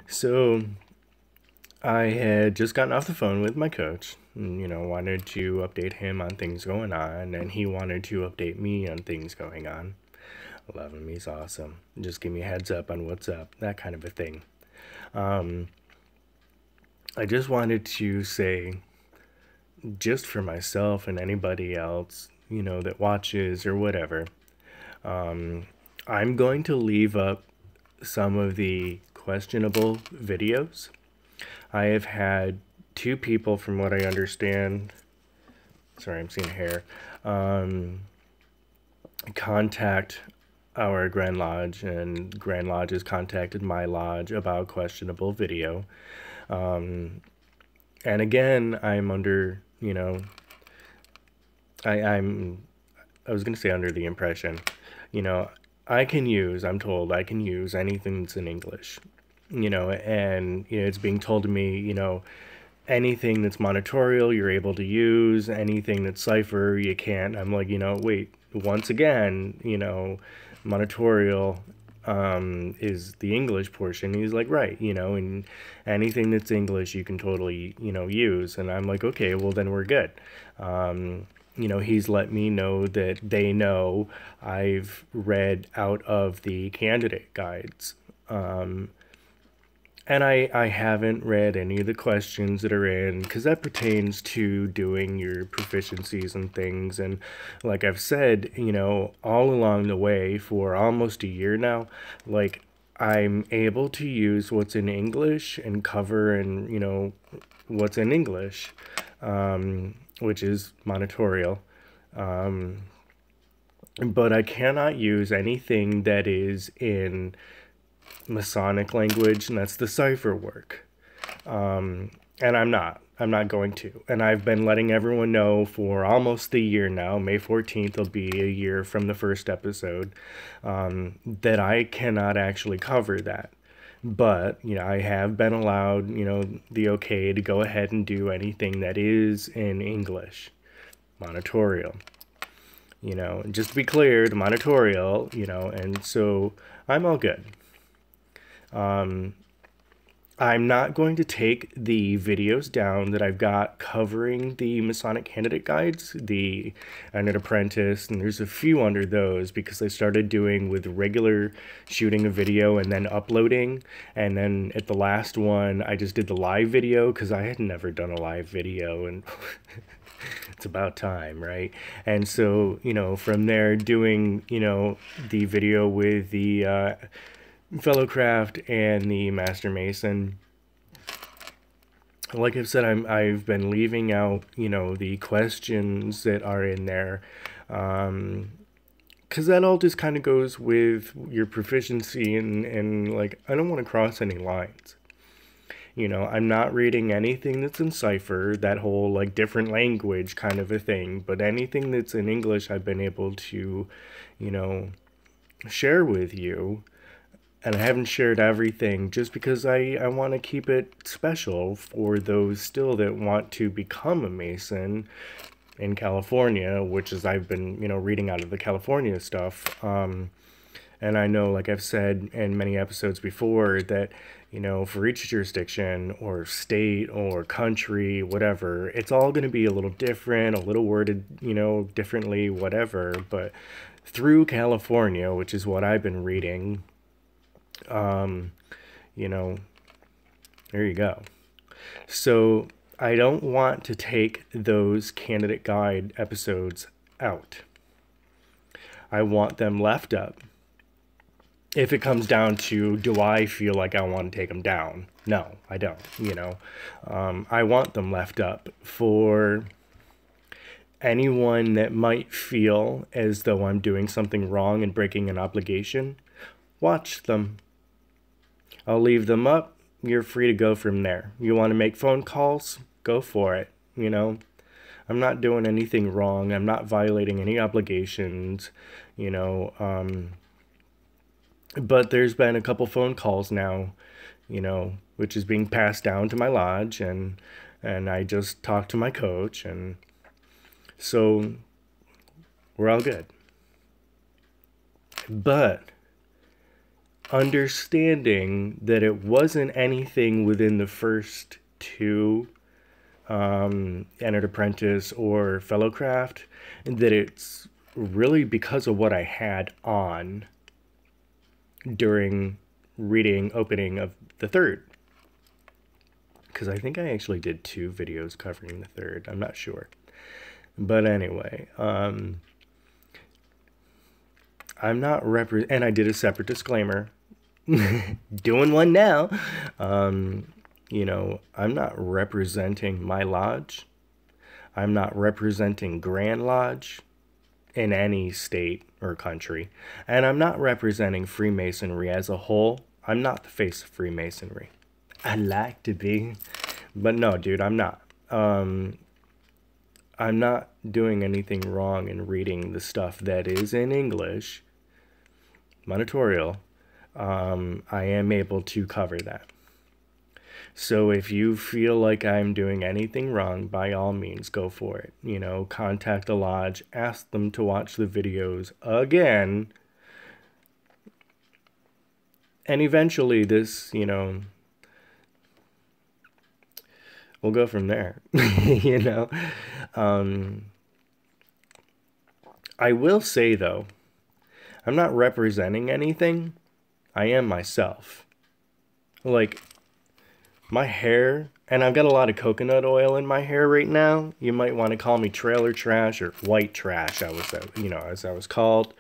So I had just gotten off the phone with my coach, and, wanted to update him on things going on, and he wanted to update me on things going on. Love him, he's awesome. Just give me a heads up on what's up, that kind of a thing. Um, I just wanted to say, just for myself and anybody else, that watches or whatever, um, I'm going to leave up some of the questionable videos. I have had two people, from what I understand, sorry, I'm seeing hair, um, contact our Grand Lodge, and Grand Lodge has contacted my lodge about questionable video. Um, and again, I'm under, I'm, I was going to say under the impression, you know, I'm told I can use anything that's in English, and, it's being told to me, anything that's monitorial you're able to use, anything that's cipher you can't. I'm like, wait, once again, monitorial is the English portion. He's like, right, and anything that's English you can totally, use. And I'm like, okay, well then we're good. He's let me know that they know I've read out of the candidate guides. And I haven't read any of the questions that are in, because that pertains to doing your proficiencies and things. And like I've said, all along the way for almost a year now, like I'm able to use what's in English and cover and, what's in English, which is monitorial. Um, but I cannot use anything that is in Masonic language, and that's the cipher work. And I'm not going to. And I've been letting everyone know for almost a year now. May 14th will be a year from the first episode, that I cannot actually cover that. But, I have been allowed, the okay to go ahead and do anything that is in English, monitorial. Just to be clear, the monitorial, and so I'm all good. Um, I'm not going to take the videos down that I've got covering the Masonic candidate guides, the Ended Apprentice, and there's a few under those, because I started doing with regular shooting a video and then uploading. And then at the last one, I just did the live video, because I had never done a live video, and it's about time, right? And so, from there, doing, the video with the fellow craft and the master mason, like I've said, I've been leaving out, the questions that are in there, because that all just kind of goes with your proficiency, and like, I don't want to cross any lines. I'm not reading anything that's in cipher, that whole like different language kind of a thing, but anything that's in English I've been able to, you know, share with you. And I haven't shared everything just because I want to keep it special for those still that want to become a Mason in California, which is, I've been, reading out of the California stuff. And I know, like I've said in many episodes before, that, for each jurisdiction or state or country, whatever, it's all going to be a little different, a little worded, differently, whatever. But through California, which is what I've been reading, um, you know, there you go. So I don't want to take those candidate guide episodes out. I want them left up. If it comes down to, do I feel like I want to take them down? No, I don't, I want them left up for anyone that might feel as though I'm doing something wrong and breaking an obligation. Watch them. I'll leave them up. You're free to go from there. You want to make phone calls? Go for it. I'm not doing anything wrong. I'm not violating any obligations, but there's been a couple phone calls now, which is being passed down to my lodge, and I just talked to my coach, and so we're all good. But understanding that it wasn't anything within the first two, Entered Apprentice or Fellowcraft, that it's really because of what I had on during reading opening of the third. Because I think I actually did 2 videos covering the third. I'm not sure. But anyway, I'm not and I did a separate disclaimer. Doing one now. You know, I'm not representing my lodge. I'm not representing Grand Lodge in any state or country. And I'm not representing Freemasonry as a whole. I'm not the face of Freemasonry. I'd like to be. But no, dude, I'm not. I'm not doing anything wrong in reading the stuff that is in English, monitorial. I am able to cover that. So if you feel like I'm doing anything wrong, by all means, go for it. You know, contact the lodge, ask them to watch the videos again. And eventually this, you know, we'll go from there. You know, I will say though, I'm not representing anything. I am myself. Like, my hair, and I've got a lot of coconut oil in my hair right now. You might want to call me trailer trash or white trash, as I was called.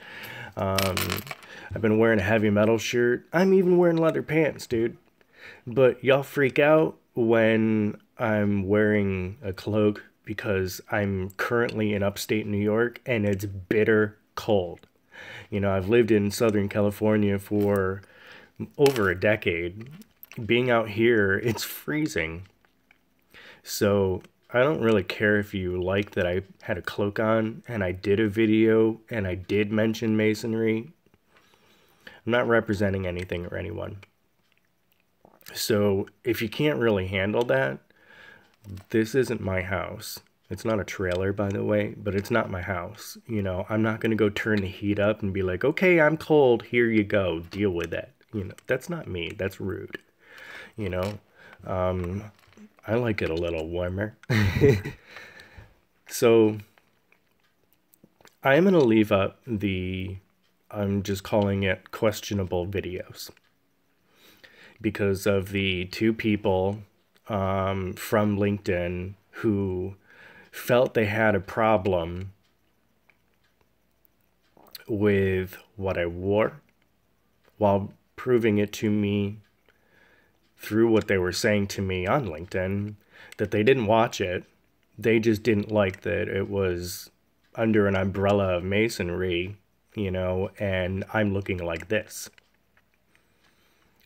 I've been wearing a heavy metal shirt. I'm even wearing leather pants, dude. But y'all freak out when I'm wearing a cloak because I'm currently in upstate New York and it's bitter cold. You know, I've lived in Southern California for over a decade. Being out here, it's freezing. So I don't really care if you like that I had a cloak on and I did a video and I did mention Masonry. I'm not representing anything or anyone. So if you can't really handle that, this isn't my house. It's not a trailer, by the way, but it's not my house. You know, I'm not going to go turn the heat up and be like, okay, I'm cold. Here you go. Deal with it. You know, that's not me. That's rude. You know, I like it a little warmer. So I'm going to leave up I'm just calling it questionable videos, because of the 2 people from LinkedIn who felt they had a problem with what I wore while proving it to me through what they were saying to me on LinkedIn, that they didn't watch it. They just didn't like that it was under an umbrella of Masonry, you know, and I'm looking like this.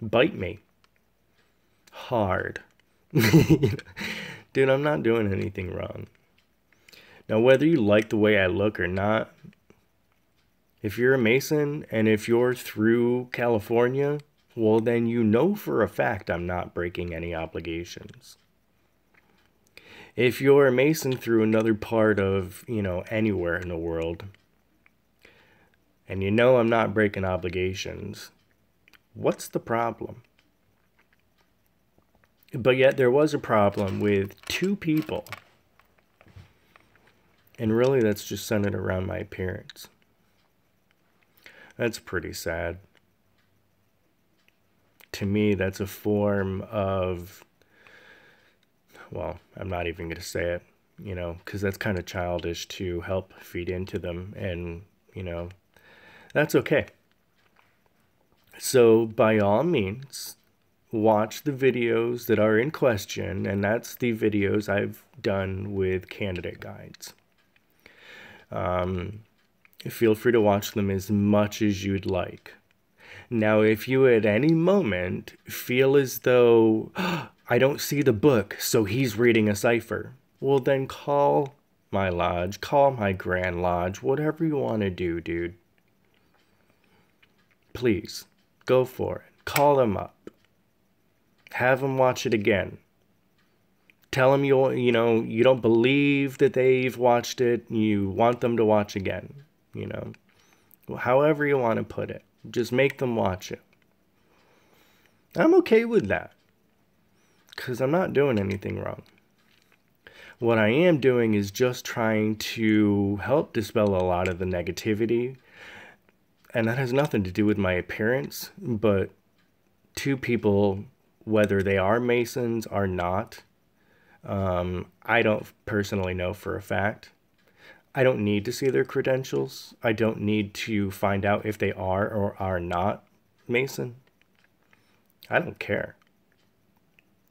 Bite me. Hard. Dude, I'm not doing anything wrong. Now, whether you like the way I look or not, if you're a Mason and if you're through California, well, then you know for a fact I'm not breaking any obligations. If you're a Mason through another part of, you know, anywhere in the world, and you know I'm not breaking obligations, what's the problem? But yet there was a problem with 2 people. And really that's just centered around my appearance. That's pretty sad. To me, that's a form of, well, I'm not even going to say it, you know, because that's kind of childish to help feed into them. And, you know, that's okay. So by all means, watch the videos that are in question. And that's the videos I've done with candidate guides. Feel free to watch them as much as you'd like. Now, if you at any moment feel as though, oh, I don't see the book, so he's reading a cipher, well, then call my lodge, call my Grand Lodge, whatever you want to do, dude. Please, go for it. Call them up. Have them watch it again. Tell them you don't believe that they've watched it. You want them to watch again, you know. However you want to put it. Just make them watch it. I'm okay with that, because I'm not doing anything wrong. What I am doing is just trying to help dispel a lot of the negativity, and that has nothing to do with my appearance, but two people, whether they are Masons or not, I don't personally know for a fact. I don't need to see their credentials. I don't need to find out if they are or are not Mason. I don't care.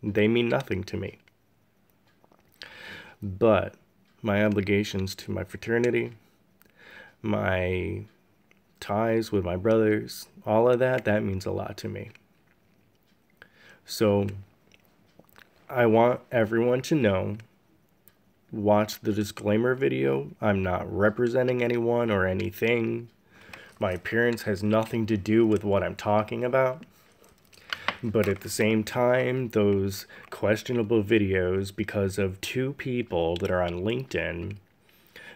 They mean nothing to me. But my obligations to my fraternity, my ties with my brothers, all of that, that means a lot to me. So I want everyone to know, watch the disclaimer video. I'm not representing anyone or anything. My appearance has nothing to do with what I'm talking about. But at the same time, those questionable videos, because of two people that are on LinkedIn,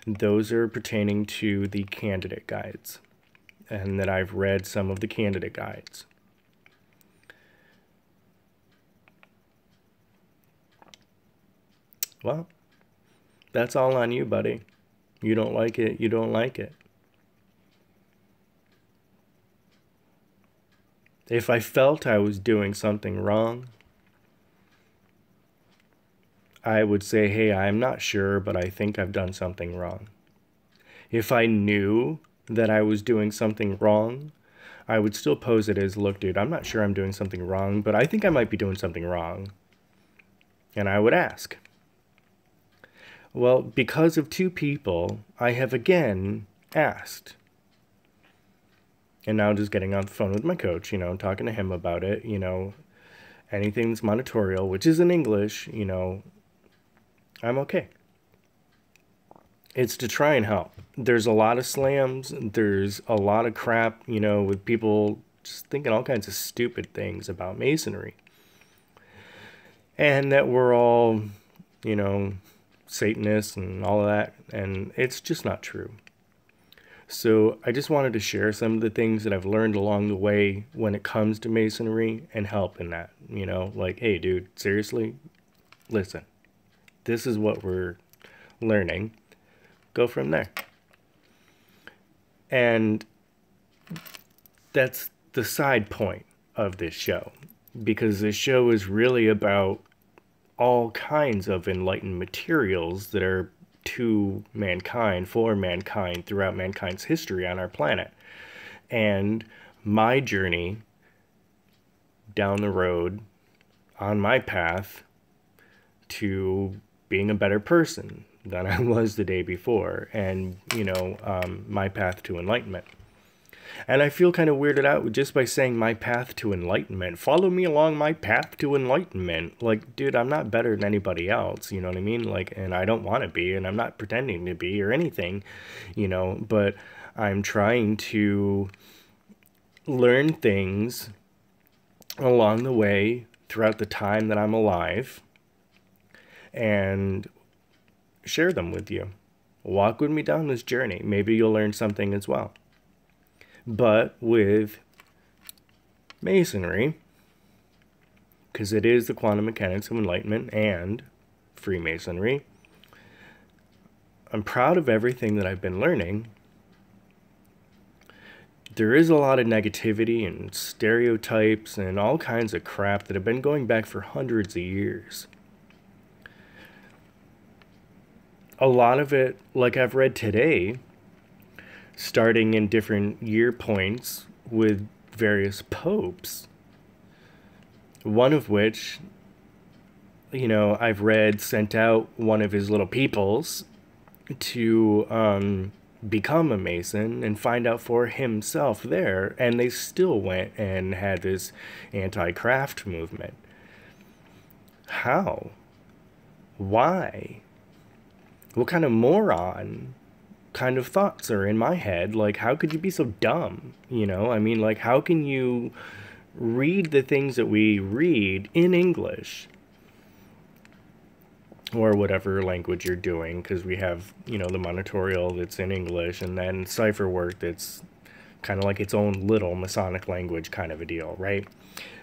those are pertaining to the candidate guides, and that I've read some of the candidate guides. Well, that's all on you, buddy. You don't like it, you don't like it. If I felt I was doing something wrong, I would say, hey, I'm not sure, but I think I've done something wrong. If I knew that I was doing something wrong, I would still pose it as, look, dude, I'm not sure I'm doing something wrong, but I think I might be doing something wrong. And I would ask. Well, because of two people, I have again asked. And now just getting on the phone with my coach, talking to him about it, anything that's monitorial, which is in English, I'm okay. It's to try and help. There's a lot of slams. There's a lot of crap, with people just thinking all kinds of stupid things about Masonry. And that we're all, Satanists and all of that. And it's just not true. So I just wanted to share some of the things that I've learned along the way when it comes to Masonry and help in that, like, hey, dude, seriously, listen, this is what we're learning. Go from there. And that's the side point of this show, because this show is really about all kinds of enlightened materials that are to mankind, for mankind, throughout mankind's history on our planet. And my journey down the road on my path to being a better person than I was the day before, and my path to enlightenment. And I feel kind of weirded out just by saying my path to enlightenment. Follow me along my path to enlightenment. Like, dude, I'm not better than anybody else, you know what I mean? Like, and I don't want to be, and I'm not pretending to be or anything, but I'm trying to learn things along the way throughout the time that I'm alive and share them with you. Walk with me down this journey. Maybe you'll learn something as well. But with Masonry, because it is the quantum mechanics of enlightenment and Freemasonry, I'm proud of everything that I've been learning. There is a lot of negativity and stereotypes and all kinds of crap that have been going back for hundreds of years. A lot of it, like I've read today, starting in different year points with various popes. One of which, I've read sent out one of his little peoples to become a Mason and find out for himself there. And they still went and had this anti-craft movement. How? Why? What kind of moron kind of thoughts are in my head? Like, how could you be so dumb? How can you read the things that we read in English or whatever language you're doing? Because we have, the monitorial that's in English, and then cipher work that's kind of like its own little Masonic language kind of a deal, right?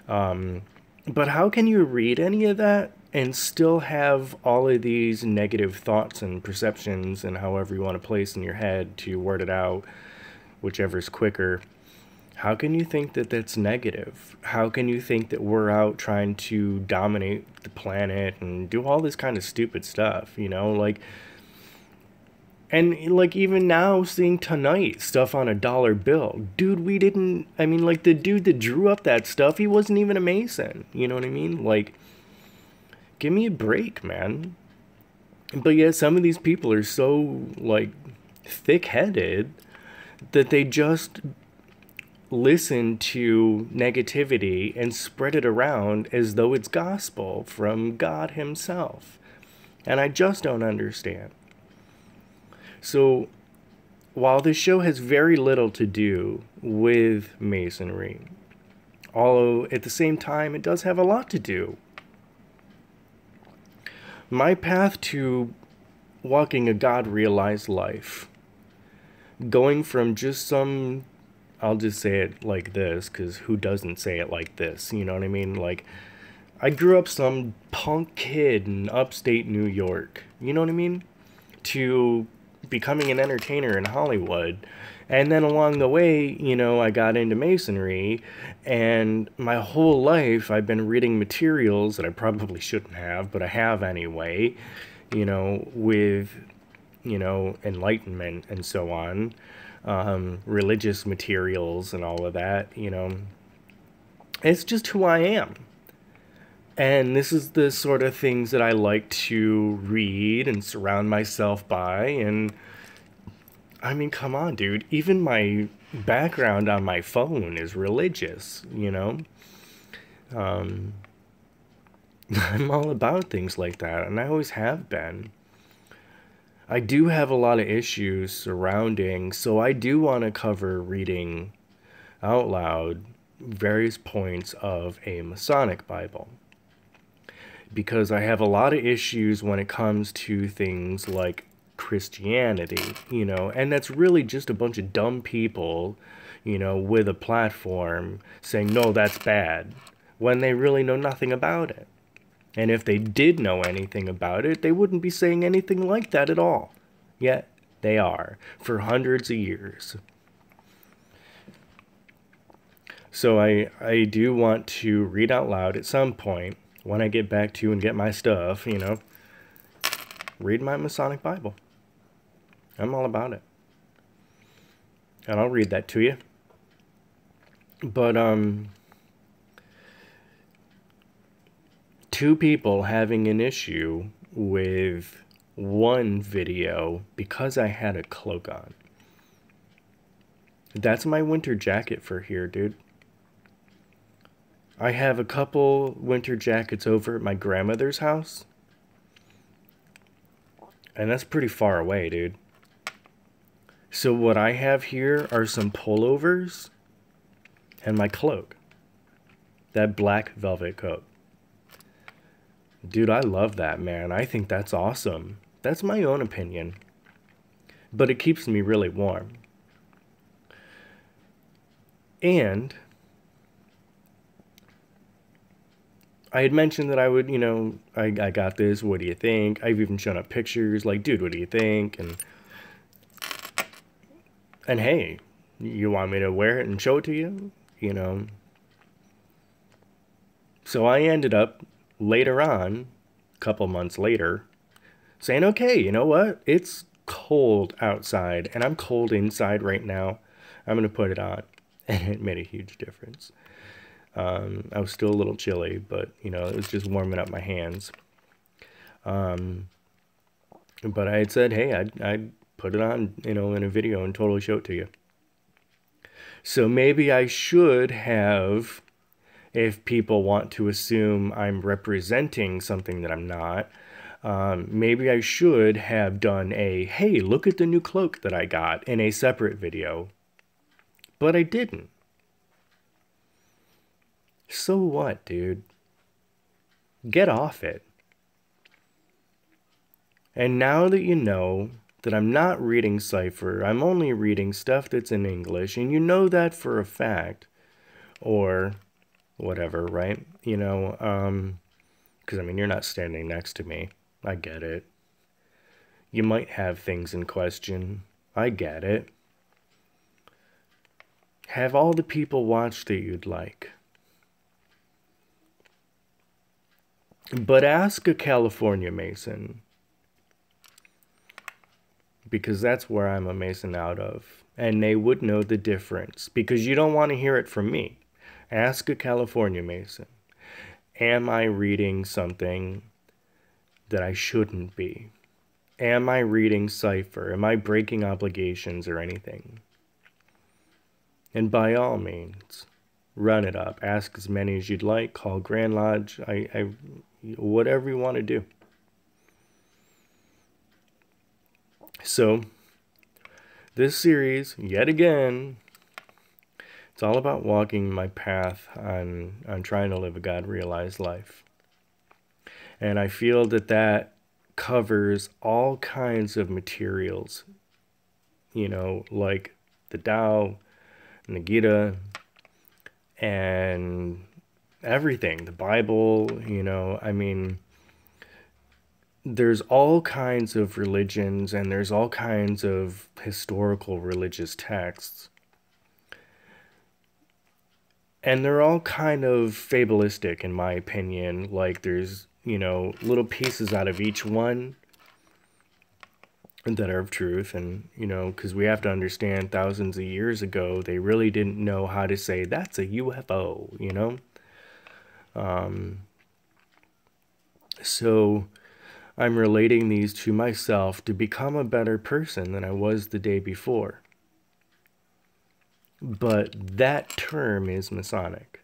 But how can you read any of that and still have all of these negative thoughts and perceptions and however you want to place in your head to word it out, whichever's quicker? How can you think that that's negative? How can you think that we're out trying to dominate the planet and do all this kind of stupid stuff, you know? Like, and like even now seeing tonight stuff on a dollar bill. Dude, we didn't, I mean, like the dude that drew up that stuff, he wasn't even a Mason. You know what I mean? Like, give me a break, man. But yeah, some of these people are so like thick-headed that they just listen to negativity and spread it around as though it's gospel from God himself. And I just don't understand. So, while this show has very little to do with Masonry, although at the same time it does have a lot to do, my path to walking a God-realized life, going from just some, I'll just say it like this, because who doesn't say it like this, you know what I mean? Like, I grew up some punk kid in upstate New York, you know what I mean? To becoming an entertainer in Hollywood. And then along the way, you know, I got into Masonry, and my whole life I've been reading materials that I probably shouldn't have, but I have anyway, you know, with, you know, enlightenment and so on, religious materials and all of that, you know. It's just who I am. And this is the sort of things that I like to read and surround myself by. And I mean, come on, dude. Even my background on my phone is religious, you know? I'm all about things like that, and I always have been. I do have a lot of issues surrounding, so I do want to cover reading out loud various points of a Masonic Bible, because I have a lot of issues when it comes to things like Christianity, you know, and that's really just a bunch of dumb people, you know, with a platform saying, no, that's bad, when they really know nothing about it. And if they did know anything about it, they wouldn't be saying anything like that at all. Yet they are, for hundreds of years. So I do want to read out loud at some point, when I get back to and get my stuff, you know, read my Masonic Bible. I'm all about it. And I'll read that to you. But, two people having an issue with one video because I had a cloak on. That's my winter jacket for here, dude. I have a couple winter jackets over at my grandmother's house. And that's pretty far away, dude. So what I have here are some pullovers and my cloak. That black velvet coat. Dude, I love that, man. I think that's awesome. That's my own opinion. But it keeps me really warm. And I had mentioned that I would, you know, I got this, what do you think? I've even shown up pictures, like, dude, what do you think? And hey, you want me to wear it and show it to you? You know? So I ended up, later on, a couple months later, saying, okay, you know what? It's cold outside, and I'm cold inside right now. I'm going to put it on. And it made a huge difference. I was still a little chilly, but, you know, it was just warming up my hands. But I had said, hey, I'd put it on, you know, in a video and totally show it to you. So maybe I should have, if people want to assume I'm representing something that I'm not, maybe I should have done a, hey, look at the new cloak that I got in a separate video. But I didn't. So what, dude? Get off it. And now that you know that I'm not reading cipher. I'm only reading stuff that's in English, and you know that for a fact, or whatever, right? Because I mean, you're not standing next to me. I get it. You might have things in question. I get it. Have all the people watch that you'd like. But ask a California Mason, because that's where I'm a Mason out of. And they would know the difference, because you don't want to hear it from me. Ask a California Mason. Am I reading something that I shouldn't be? Am I reading cipher? Am I breaking obligations or anything? And by all means, run it up. Ask as many as you'd like. Call Grand Lodge. Whatever you want to do. So, this series, yet again, it's all about walking my path on trying to live a God-realized life. And I feel that covers all kinds of materials, like the Tao, and the Gita, and everything, the Bible, I mean, there's all kinds of religions and there's all kinds of historical religious texts. And they're all kind of fabulistic, in my opinion. Like, there's, little pieces out of each one that are of truth. And, because we have to understand thousands of years ago, they really didn't know how to say, that's a UFO, So I'm relating these to myself to become a better person than I was the day before. But that term is Masonic.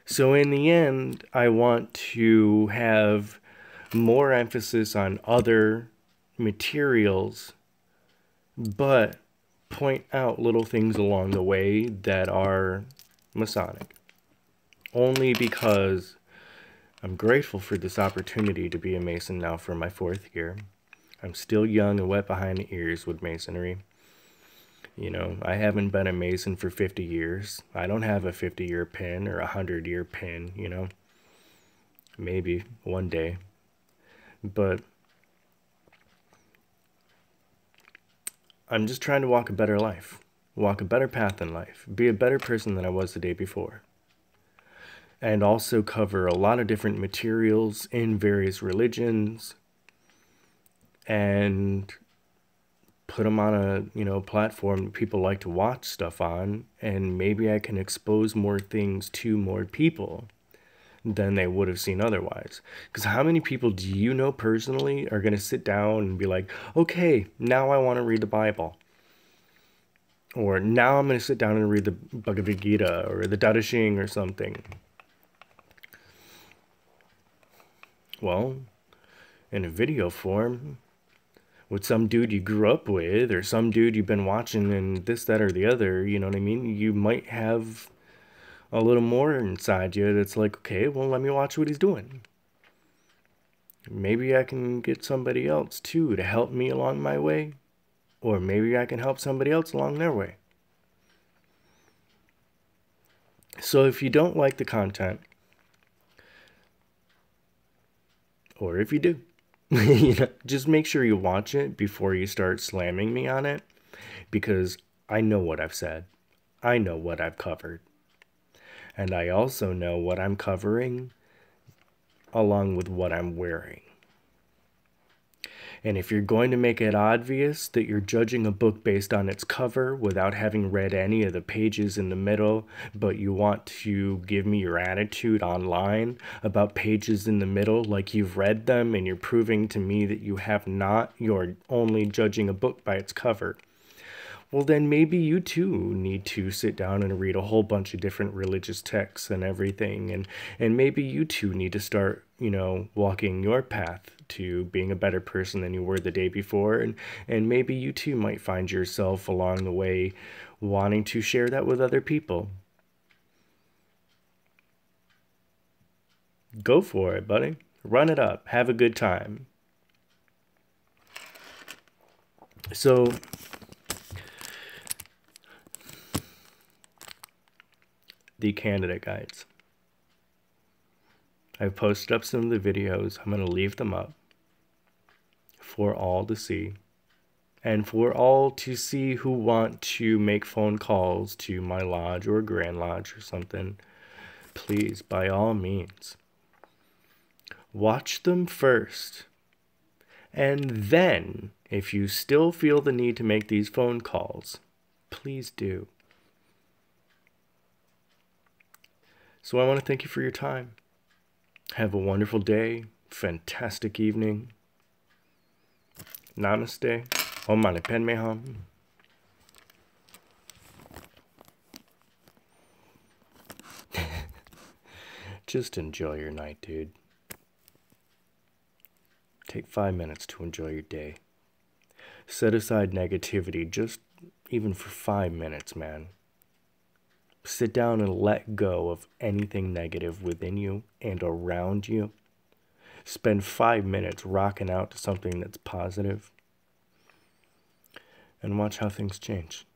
So in the end, I want to have more emphasis on other materials, but point out little things along the way that are Masonic. Only because I'm grateful for this opportunity to be a Mason now for my 4th year. I'm still young and wet behind the ears with Masonry. I haven't been a Mason for 50 years. I don't have a 50-year pin or a 100-year pin, Maybe one day. But I'm just trying to walk a better life. Walk a better path in life. Be a better person than I was the day before. And also cover a lot of different materials in various religions. And put them on a platform that people like to watch stuff on, and maybe I can expose more things to more people than they would have seen otherwise. Because how many people do you know personally are going to sit down and be like, okay, now I want to read the Bible, or now I'm going to sit down and read the Bhagavad Gita or the Tao Te Ching or something? Well, in a video form, with some dude you grew up with, or some dude you've been watching and this, that, or the other, you know what I mean? You might have a little more inside you that's like, okay, well, let me watch what he's doing. Maybe I can get somebody else, too, to help me along my way. Or maybe I can help somebody else along their way. So if you don't like the content, or if you do, just make sure you watch it before you start slamming me on it, because I know what I've said. I know what I've covered. And I also know what I'm covering along with what I'm wearing. And if you're going to make it obvious that you're judging a book based on its cover without having read any of the pages in the middle, but you want to give me your attitude online about pages in the middle like you've read them and you're proving to me that you have not, you're only judging a book by its cover, well, then maybe you too need to sit down and read a whole bunch of different religious texts and everything. And maybe you too need to start, walking your path to being a better person than you were the day before. And maybe you too might find yourself along the way wanting to share that with other people. Go for it, buddy. Run it up. Have a good time. So the candidate guides. I've posted up some of the videos. I'm going to leave them up for all to see. And for all to see who want to make phone calls to my lodge or Grand Lodge or something, please, by all means, watch them first. And then, if you still feel the need to make these phone calls, please do. So I want to thank you for your time. Have a wonderful day, fantastic evening. Namaste. Om Mani Padme Hum. Just enjoy your night, dude. Take 5 minutes to enjoy your day. Set aside negativity, just even for 5 minutes, man. Sit down and let go of anything negative within you and around you. Spend 5 minutes rocking out to something that's positive. And watch how things change.